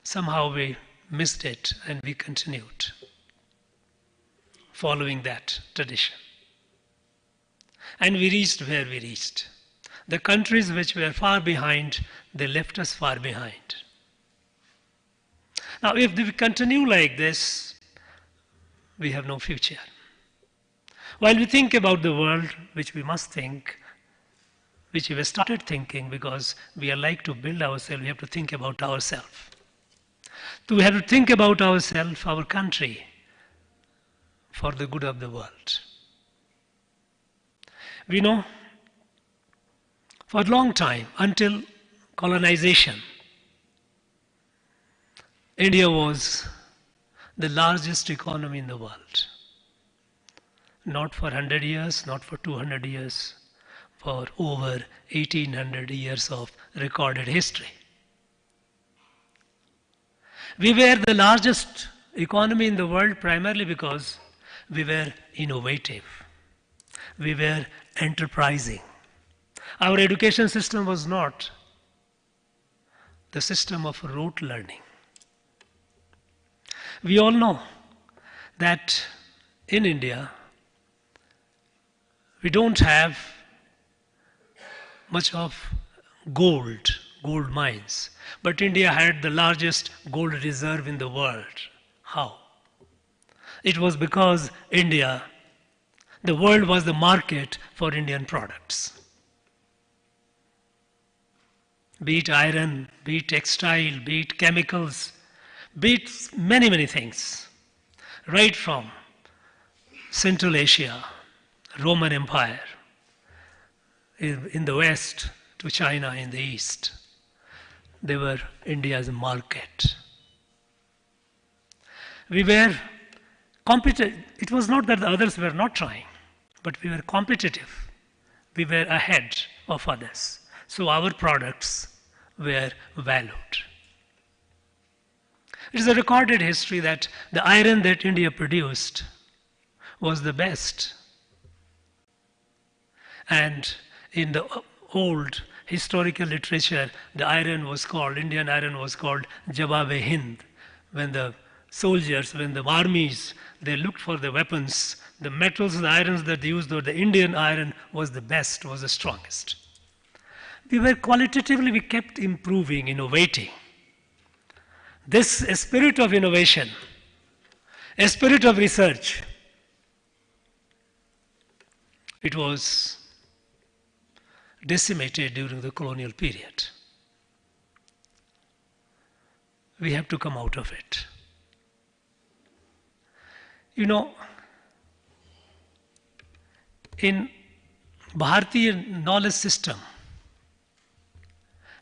Somehow we missed it and we continued following that tradition. And we reached where we reached. The countries which were far behind, they left us far behind. Now, if we continue like this, we have no future. While we think about the world, which we must think, which we have started thinking because we are like to build ourselves, we have to think about ourselves. We have to think about ourselves, our country, for the good of the world. We know for a long time, until colonization, India was the largest economy in the world. Not for 100 years, not for 200 years, for over 1800 years of recorded history. We were the largest economy in the world primarily because we were innovative. We were enterprising. Our education system was not the system of rote learning. We all know that in India, we don't have much of gold mines. But India had the largest gold reserve in the world. How? It was because India, the world was the market for Indian products. Be it iron, be it textile, be it chemicals, be it many, many things. Right from Central Asia, Roman Empire, in the west to China in the east. They were India's market. We were competitive. It was not that the others were not trying, but we were competitive. We were ahead of others. So our products were valued. It is a recorded history that the iron that India produced was the best. And in the old historical literature, the iron was called, Indian iron was called Jawab-e-Hind. When the soldiers, when the armies, they looked for the weapons, the metals, the irons that they used, the Indian iron was the best, was the strongest. We were qualitatively, we kept improving, innovating. This spirit of innovation, a spirit of research, it was decimated during the colonial period. We have to come out of it. You know, in Bharatiya knowledge system,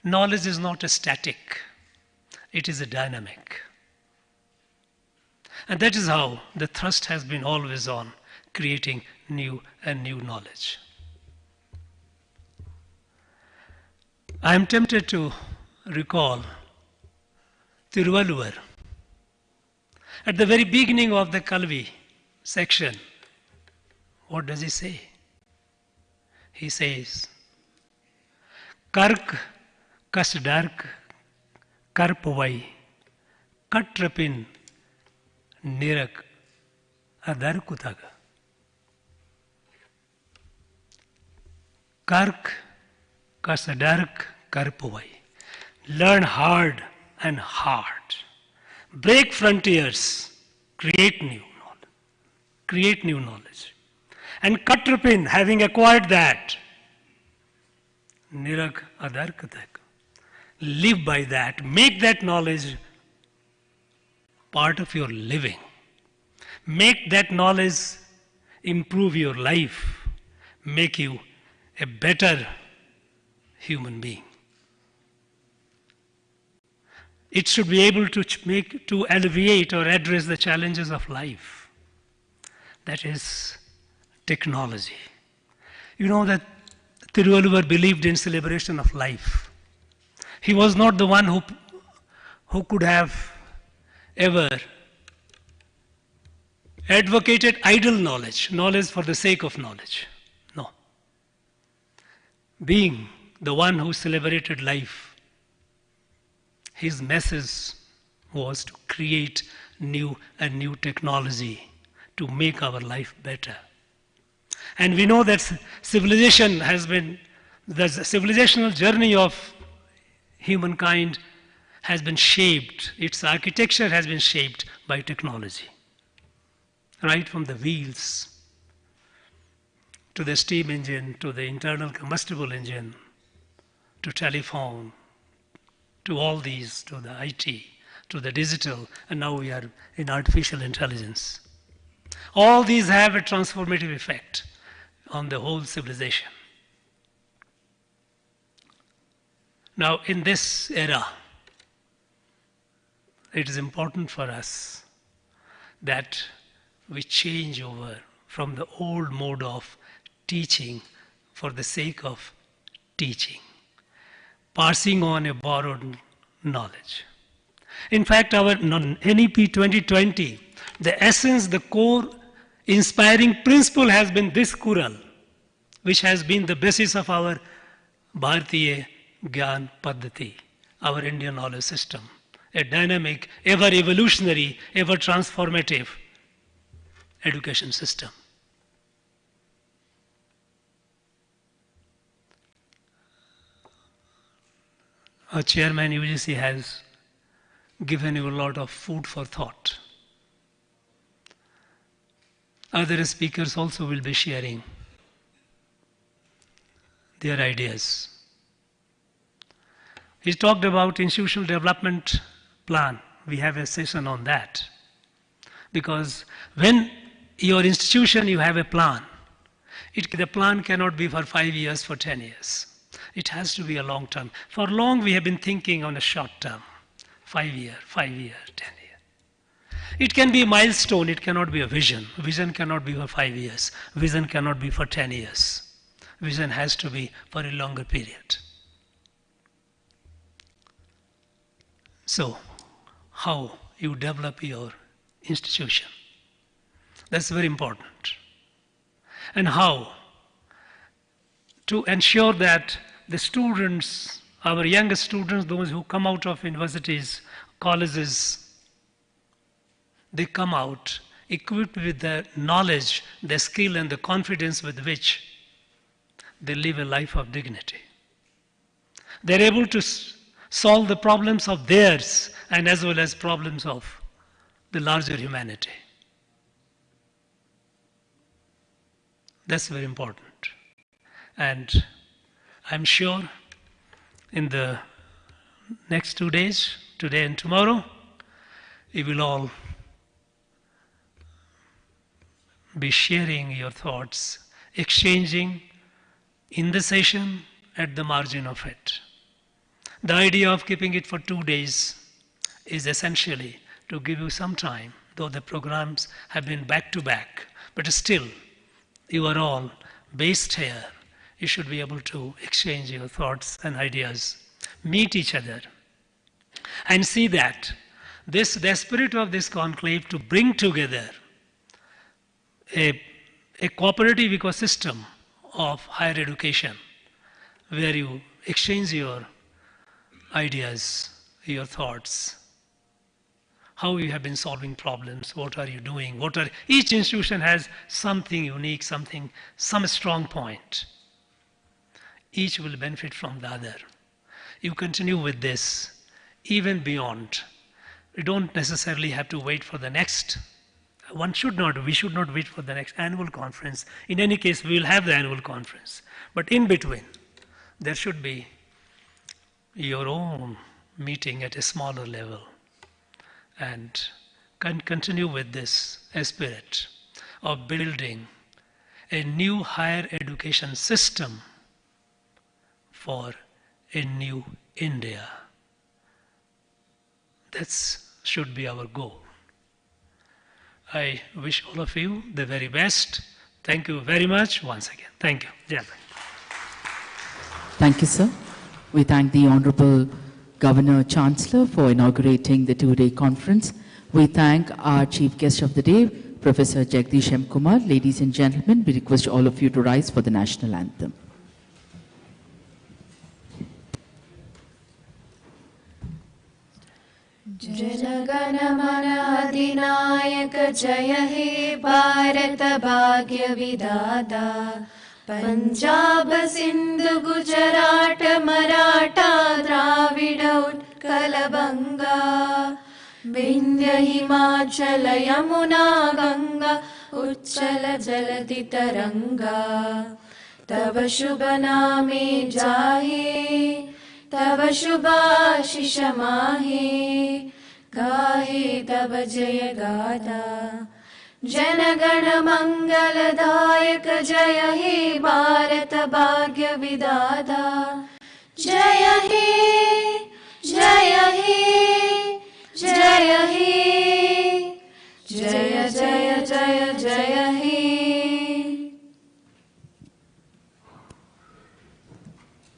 knowledge is not a static, it is a dynamic. And that is how the thrust has been always on creating new and new knowledge. I am tempted to recall Tiruvalluvar. At the very beginning of the Kalvi section, what does he say? He says, Kark kasdark karpavai katrapin nirak adarkutaga. Kark kasdark karpavai. Learn hard and hard. Break frontiers. Create new knowledge. Create new knowledge. And Katrapin, having acquired that, Nirak adarkatak. Live by that. Make that knowledge part of your living. Make that knowledge improve your life. Make you a better human being. It should be able to alleviate or address the challenges of life. That is technology. You know that Thiruvalluvar believed in celebration of life. He was not the one who could have ever advocated idle knowledge, knowledge for the sake of knowledge. No. Being the one who celebrated life, his message was to create new technology to make our life better. And we know that civilization has been, the civilizational journey of humankind has been shaped, its architecture has been shaped by technology. Right from the wheels, to the steam engine, to the internal combustible engine, to telephone, to all these, to the IT, to the digital, and now we are in artificial intelligence. All these have a transformative effect on the whole civilization. Now, in this era, it is important for us that we change over from the old mode of teaching for the sake of teaching, passing on a borrowed knowledge. In fact, our NEP 2020, the essence, the core inspiring principle has been this Kural, which has been the basis of our Bharatiya Gyan Paddhati, our Indian knowledge system, a dynamic, ever evolutionary, ever transformative education system. Our chairman UGC has given you a lot of food for thought. Other speakers also will be sharing their ideas. He talked about institutional development plan. We have a session on that. Because when your institution, you have a plan, the plan cannot be for 5 years, for 10 years. It has to be a long term. For long we have been thinking on a short term, 5 year, 10 year. It can be a milestone, it cannot be a vision. Vision cannot be for 5 years. Vision cannot be for 10 years. Vision has to be for a longer period. So, how you develop your institution? That's very important. And how to ensure that the students, our young students, those who come out of universities, colleges, they come out equipped with the knowledge, the skill and the confidence with which they live a life of dignity. They're able to solve the problems of theirs and as well as problems of the larger humanity. That's very important. And I'm sure in the next 2 days, today and tomorrow, you will all be sharing your thoughts, exchanging in the session, at the margin of it. The idea of keeping it for 2 days is essentially to give you some time, though the programs have been back to back, but still, you are all based here. You should be able to exchange your thoughts and ideas, meet each other, and see that the spirit of this conclave to bring together a cooperative ecosystem of higher education where you exchange your ideas, your thoughts, how you have been solving problems, what are you doing, each institution has something unique, some strong point. Each will benefit from the other. You continue with this even beyond. You don't necessarily have to wait for the next. We should not wait for the next annual conference. In any case, we will have the annual conference. But in between, there should be your own meeting at a smaller level and continue with this spirit of building a new higher education system for a new India. That should be our goal. I wish all of you the very best. Thank you very much once again. Thank you. Jai Hind. Thank you, sir. We thank the Honorable Governor Chancellor for inaugurating the two-day conference. We thank our Chief Guest of the Day, Professor Jagdish M. Kumar. Ladies and gentlemen, we request all of you to rise for the national anthem. जनगण मन अधिनायक जय हे भारत भाग्य विधाता पंजाब सिंधु गुजरात मराठा द्राविड उत्कल बंगा विंध्य हिमाचल यमुना गंगा उच्चल जलधि तरंगा तव शुभ नामे जाहे तव शुभाशिष माहे गाहे तव जय गाथा जनगण मंगलदायक जय हे भारत भाग्य विधाता जय हे जय हे जय हे जय जय